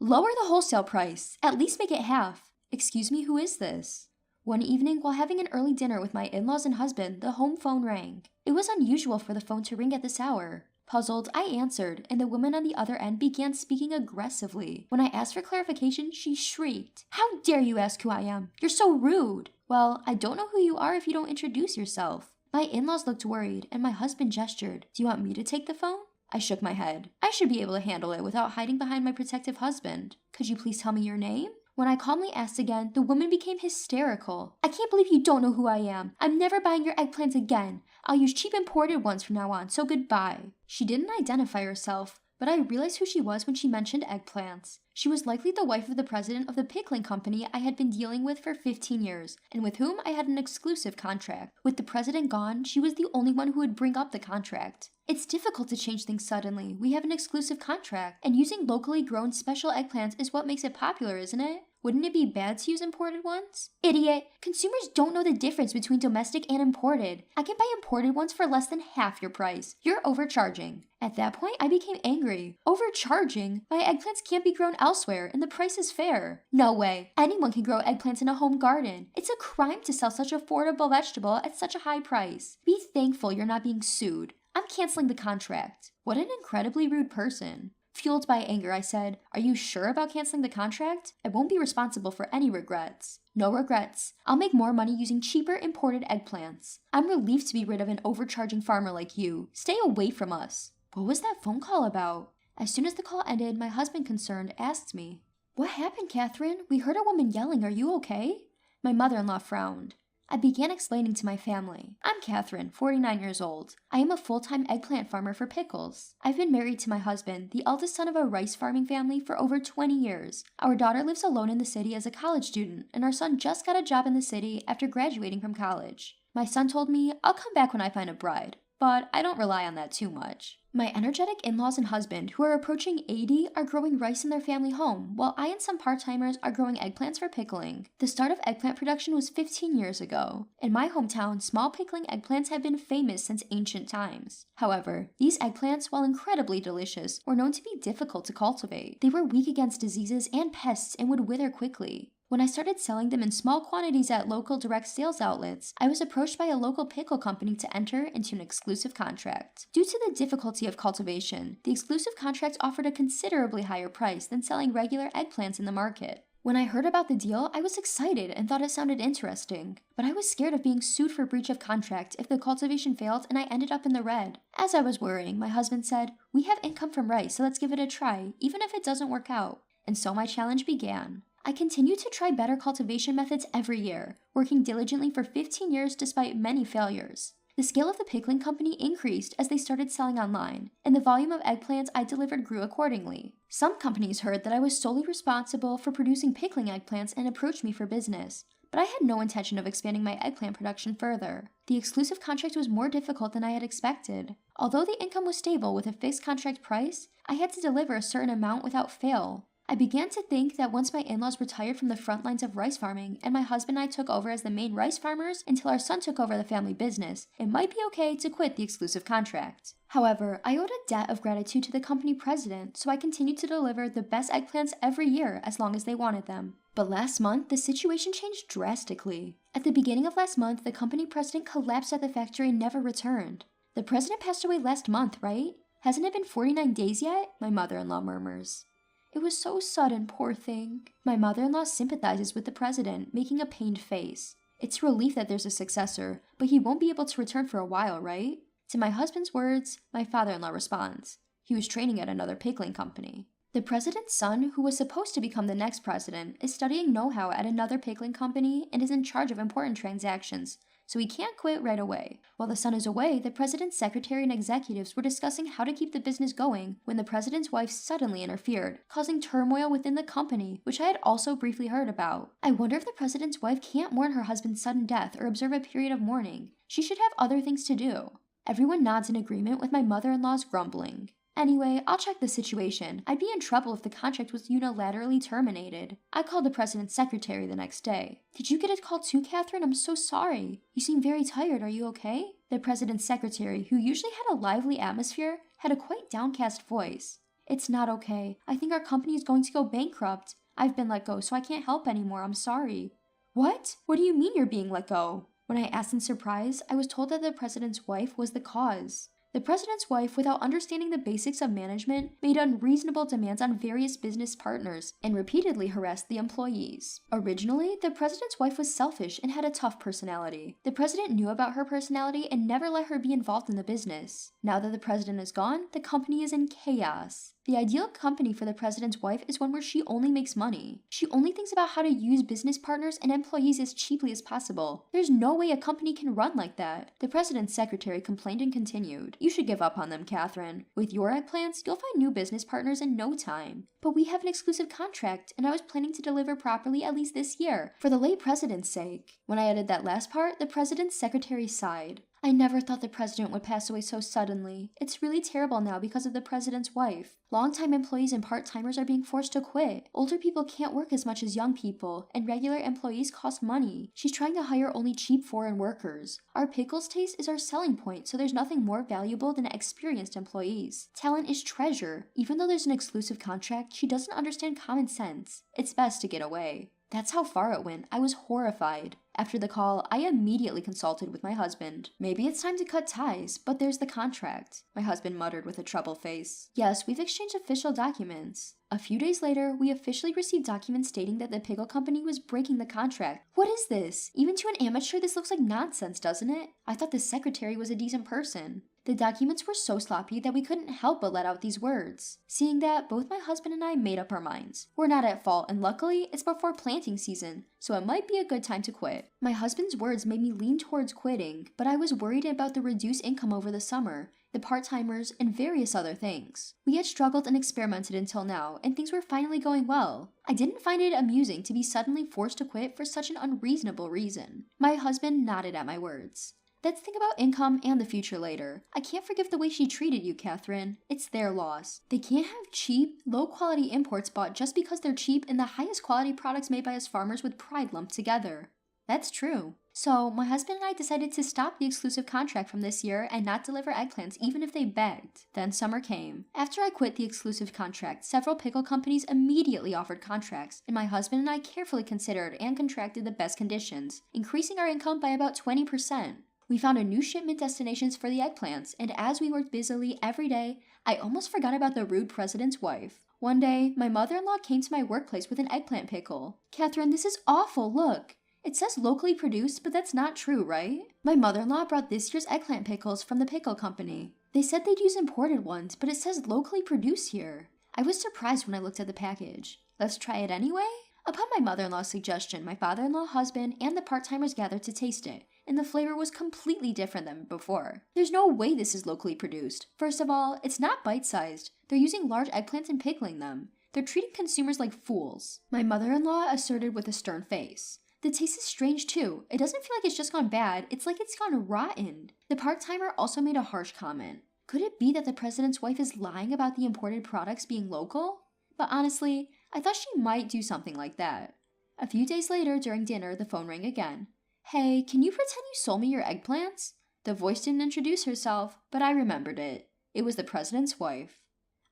Lower the wholesale price. At least make it half. Excuse me, who is this? One evening, while having an early dinner with my in-laws and husband, the home phone rang. It was unusual for the phone to ring at this hour. Puzzled, I answered, and the woman on the other end began speaking aggressively. When I asked for clarification, she shrieked, "How dare you ask who I am? You're so rude!" "Well, I don't know who you are if you don't introduce yourself." My in-laws looked worried, and my husband gestured. "Do you want me to take the phone?" I shook my head. I should be able to handle it without hiding behind my protective husband. "Could you please tell me your name?" When I calmly asked again, the woman became hysterical. "I can't believe you don't know who I am. I'm never buying your eggplants again. I'll use cheap imported ones from now on, so goodbye." She didn't identify herself, but I realized who she was when she mentioned eggplants. She was likely the wife of the president of the pickling company I had been dealing with for 15 years, and with whom I had an exclusive contract. With the president gone, she was the only one who would bring up the contract. It's difficult to change things suddenly. We have an exclusive contract, and using locally grown special eggplants is what makes it popular, isn't it? Wouldn't it be bad to use imported ones? Idiot! Consumers don't know the difference between domestic and imported. I can buy imported ones for less than half your price. You're overcharging. At that point, I became angry. Overcharging? My eggplants can't be grown elsewhere, and the price is fair. No way. Anyone can grow eggplants in a home garden. It's a crime to sell such affordable vegetable at such a high price. Be thankful you're not being sued. I'm canceling the contract. What an incredibly rude person. Fueled by anger, I said, "Are you sure about canceling the contract? I won't be responsible for any regrets." "No regrets. I'll make more money using cheaper imported eggplants. I'm relieved to be rid of an overcharging farmer like you. Stay away from us." What was that phone call about? As soon as the call ended, my husband, concerned, asked me, "What happened, Catherine? We heard a woman yelling. Are you okay?" My mother-in-law frowned. I began explaining to my family. "I'm Catherine, 49 years old. I am a full-time eggplant farmer for pickles. I've been married to my husband, the eldest son of a rice farming family, for over 20 years. Our daughter lives alone in the city as a college student, and our son just got a job in the city after graduating from college. My son told me, I'll come back when I find a bride, but I don't rely on that too much. My energetic in-laws and husband, who are approaching 80, are growing rice in their family home, while I and some part-timers are growing eggplants for pickling. The start of eggplant production was 15 years ago. In my hometown, small pickling eggplants have been famous since ancient times. However, these eggplants, while incredibly delicious, were known to be difficult to cultivate. They were weak against diseases and pests and would wither quickly. When I started selling them in small quantities at local direct sales outlets, I was approached by a local pickle company to enter into an exclusive contract. Due to the difficulty of cultivation, the exclusive contract offered a considerably higher price than selling regular eggplants in the market. When I heard about the deal, I was excited and thought it sounded interesting, but I was scared of being sued for breach of contract if the cultivation failed and I ended up in the red. As I was worrying, my husband said, "We have income from rice, so let's give it a try, even if it doesn't work out." And so my challenge began. I continued to try better cultivation methods every year, working diligently for 15 years despite many failures. The scale of the pickling company increased as they started selling online, and the volume of eggplants I delivered grew accordingly. Some companies heard that I was solely responsible for producing pickling eggplants and approached me for business, but I had no intention of expanding my eggplant production further. The exclusive contract was more difficult than I had expected. Although the income was stable with a fixed contract price, I had to deliver a certain amount without fail. I began to think that once my in-laws retired from the front lines of rice farming and my husband and I took over as the main rice farmers until our son took over the family business, it might be okay to quit the exclusive contract. However, I owed a debt of gratitude to the company president, so I continued to deliver the best eggplants every year as long as they wanted them. But last month, the situation changed drastically. At the beginning of last month, the company president collapsed at the factory and never returned. The president passed away last month, right? Hasn't it been 49 days yet? My mother-in-law murmurs. It was so sudden, poor thing. My mother-in-law sympathizes with the president, making a pained face. It's a relief that there's a successor, but he won't be able to return for a while, right? To my husband's words, my father-in-law responds. He was training at another pickling company. The president's son, who was supposed to become the next president, is studying know-how at another pickling company and is in charge of important transactions, so he can't quit right away. While the son is away, the president's secretary and executives were discussing how to keep the business going when the president's wife suddenly interfered, causing turmoil within the company, which I had also briefly heard about. I wonder if the president's wife can't mourn her husband's sudden death or observe a period of mourning. She should have other things to do. Everyone nods in agreement with my mother-in-law's grumbling. Anyway, I'll check the situation. I'd be in trouble if the contract was unilaterally terminated. I called the president's secretary the next day. Did you get a call too, Catherine? I'm so sorry. You seem very tired. Are you okay? The president's secretary, who usually had a lively atmosphere, had a quite downcast voice. It's not okay. I think our company is going to go bankrupt. I've been let go, so I can't help anymore. I'm sorry. What? What do you mean you're being let go? When I asked in surprise, I was told that the president's wife was the cause. The president's wife, without understanding the basics of management, made unreasonable demands on various business partners and repeatedly harassed the employees. Originally, the president's wife was selfish and had a tough personality. The president knew about her personality and never let her be involved in the business. Now that the president is gone, the company is in chaos. The ideal company for the president's wife is one where she only makes money. She only thinks about how to use business partners and employees as cheaply as possible. There's no way a company can run like that. The president's secretary complained and continued. You should give up on them, Catherine. With your eggplants, you'll find new business partners in no time. But we have an exclusive contract, and I was planning to deliver properly at least this year, for the late president's sake. When I added that last part, the president's secretary sighed. I never thought the president would pass away so suddenly. It's really terrible now because of the president's wife. Longtime employees and part-timers are being forced to quit. Older people can't work as much as young people, and regular employees cost money. She's trying to hire only cheap foreign workers. Our pickles taste is our selling point, so there's nothing more valuable than experienced employees. Talent is treasure. Even though there's an exclusive contract, she doesn't understand common sense. It's best to get away. That's how far it went. I was horrified. After the call, I immediately consulted with my husband. Maybe it's time to cut ties, but there's the contract. My husband muttered with a troubled face. Yes, we've exchanged official documents. A few days later, we officially received documents stating that the pickle company was breaking the contract. What is this? Even to an amateur, this looks like nonsense, doesn't it? I thought the secretary was a decent person. The documents were so sloppy that we couldn't help but let out these words. Seeing that, both my husband and I made up our minds. We're not at fault, and luckily, it's before planting season, so it might be a good time to quit. My husband's words made me lean towards quitting, but I was worried about the reduced income over the summer, the part-timers, and various other things. We had struggled and experimented until now, and things were finally going well. I didn't find it amusing to be suddenly forced to quit for such an unreasonable reason. My husband nodded at my words. Let's think about income and the future later. I can't forgive the way she treated you, Catherine. It's their loss. They can't have cheap, low-quality imports bought just because they're cheap and the highest quality products made by us farmers with pride lumped together. That's true. So, my husband and I decided to stop the exclusive contract from this year and not deliver eggplants even if they begged. Then summer came. After I quit the exclusive contract, several pickle companies immediately offered contracts, and my husband and I carefully considered and contracted the best conditions, increasing our income by about 20%. We found a new shipment destinations for the eggplants, and as we worked busily every day, I almost forgot about the rude president's wife. One day, my mother-in-law came to my workplace with an eggplant pickle. Catherine, this is awful, look. It says locally produced, but that's not true, right? My mother-in-law brought this year's eggplant pickles from the pickle company. They said they'd use imported ones, but it says locally produced here. I was surprised when I looked at the package. Let's try it anyway? Upon my mother-in-law's suggestion, my father-in-law, husband, and the part-timers gathered to taste it, and the flavor was completely different than before. There's no way this is locally produced. First of all, it's not bite-sized. They're using large eggplants and pickling them. They're treating consumers like fools. My mother-in-law asserted with a stern face. The taste is strange too. It doesn't feel like it's just gone bad, it's like it's gone rotten. The part-timer also made a harsh comment. Could it be that the president's wife is lying about the imported products being local? But honestly, I thought she might do something like that. A few days later, during dinner, the phone rang again. Hey, can you pretend you sold me your eggplants? The voice didn't introduce herself, but I remembered it. It was the president's wife.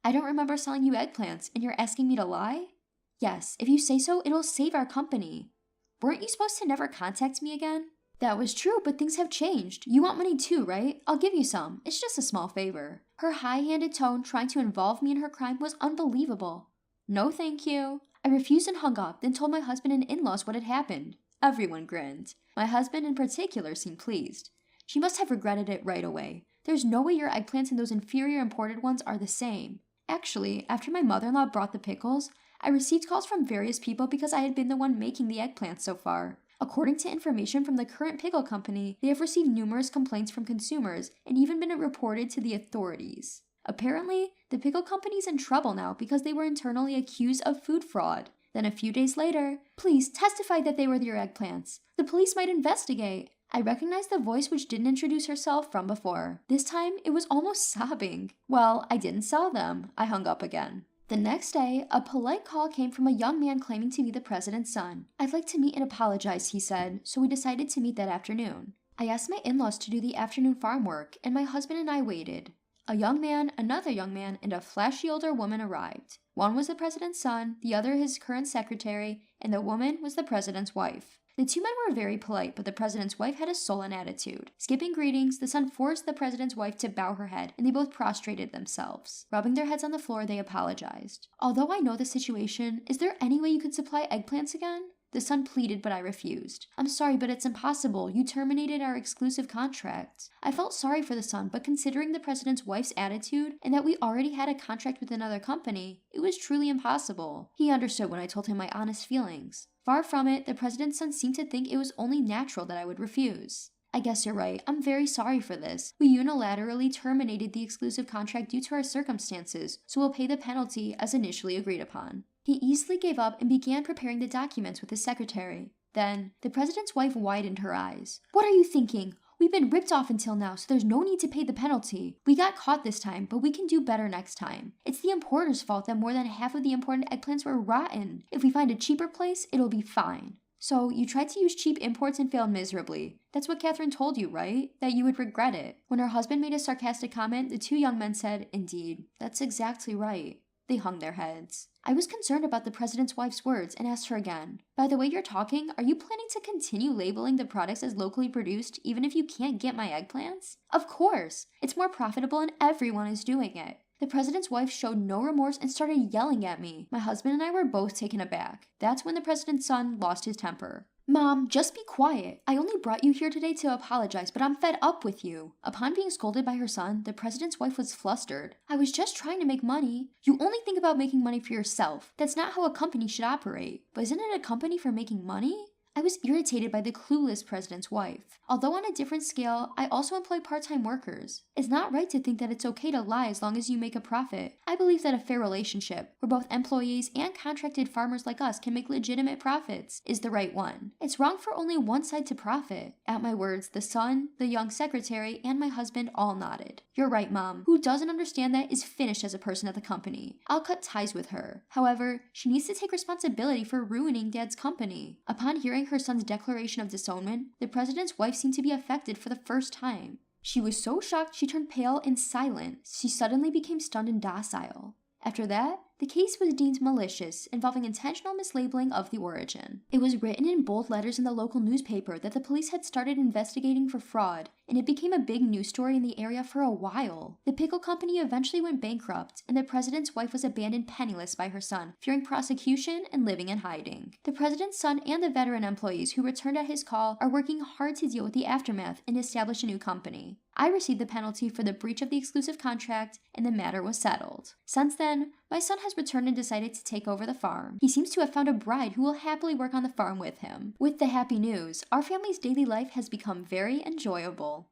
I don't remember selling you eggplants, and you're asking me to lie? Yes, if you say so, it'll save our company. Weren't you supposed to never contact me again? That was true, but things have changed. You want money too, right? I'll give you some. It's just a small favor. Her high-handed tone trying to involve me in her crime was unbelievable. No, thank you. I refused and hung up, then told my husband and in-laws what had happened. Everyone grinned. My husband in particular seemed pleased. She must have regretted it right away. There's no way your eggplants and those inferior imported ones are the same. Actually, after my mother-in-law brought the pickles, I received calls from various people because I had been the one making the eggplants so far. According to information from the current pickle company, they have received numerous complaints from consumers and even been reported to the authorities. Apparently, the pickle company's in trouble now because they were internally accused of food fraud. Then a few days later, police testified that they were your eggplants. The police might investigate. I recognized the voice which didn't introduce herself from before. This time, it was almost sobbing. Well, I didn't sell them. I hung up again. The next day, a polite call came from a young man claiming to be the president's son. I'd like to meet and apologize, he said, so we decided to meet that afternoon. I asked my in-laws to do the afternoon farm work, and my husband and I waited. A young man, another young man, and a flashy older woman arrived. One was the president's son, the other his current secretary, and the woman was the president's wife. The two men were very polite, but the president's wife had a sullen attitude. Skipping greetings, the son forced the president's wife to bow her head, and they both prostrated themselves. Rubbing their heads on the floor, they apologized. Although I know the situation, is there any way you could supply eggplants again? The son pleaded, but I refused. I'm sorry, but it's impossible. You terminated our exclusive contract. I felt sorry for the son, but considering the president's wife's attitude and that we already had a contract with another company, it was truly impossible. He understood when I told him my honest feelings. Far from it, the president's son seemed to think it was only natural that I would refuse. I guess you're right. I'm very sorry for this. We unilaterally terminated the exclusive contract due to our circumstances, so we'll pay the penalty as initially agreed upon. He easily gave up and began preparing the documents with his secretary. Then, the president's wife widened her eyes. What are you thinking? We've been ripped off until now, so there's no need to pay the penalty. We got caught this time, but we can do better next time. It's the importer's fault that more than half of the imported eggplants were rotten. If we find a cheaper place, it'll be fine. So, you tried to use cheap imports and failed miserably. That's what Catherine told you, right? That you would regret it. When her husband made a sarcastic comment, the two young men said, Indeed, that's exactly right. They hung their heads. I was concerned about the president's wife's words and asked her again, By the way you're talking, are you planning to continue labeling the products as locally produced even if you can't get my eggplants? Of course! It's more profitable and everyone is doing it. The president's wife showed no remorse and started yelling at me. My husband and I were both taken aback. That's when the president's son lost his temper. Mom, just be quiet. I only brought you here today to apologize, but I'm fed up with you. Upon being scolded by her son, the president's wife was flustered. I was just trying to make money. You only think about making money for yourself. That's not how a company should operate. But isn't it a company for making money? I was irritated by the clueless president's wife. Although on a different scale, I also employ part-time workers. It's not right to think that it's okay to lie as long as you make a profit. I believe that a fair relationship, where both employees and contracted farmers like us can make legitimate profits, is the right one. It's wrong for only one side to profit. At my words, the son, the young secretary, and my husband all nodded. You're right, Mom. Who doesn't understand that is finished as a person at the company. I'll cut ties with her. However, she needs to take responsibility for ruining Dad's company. Upon hearing her son's declaration of disownment, the president's wife seemed to be affected for the first time. She was so shocked she turned pale and silent. She suddenly became stunned and docile. After that, the case was deemed malicious, involving intentional mislabeling of the origin. It was written in bold letters in the local newspaper that the police had started investigating for fraud, and it became a big news story in the area for a while. The pickle company eventually went bankrupt, and the president's wife was abandoned penniless by her son, fearing prosecution and living in hiding. The president's son and the veteran employees who returned at his call are working hard to deal with the aftermath and establish a new company. I received the penalty for the breach of the exclusive contract, and the matter was settled. Since then, my son has returned and decided to take over the farm. He seems to have found a bride who will happily work on the farm with him. With the happy news, our family's daily life has become very enjoyable.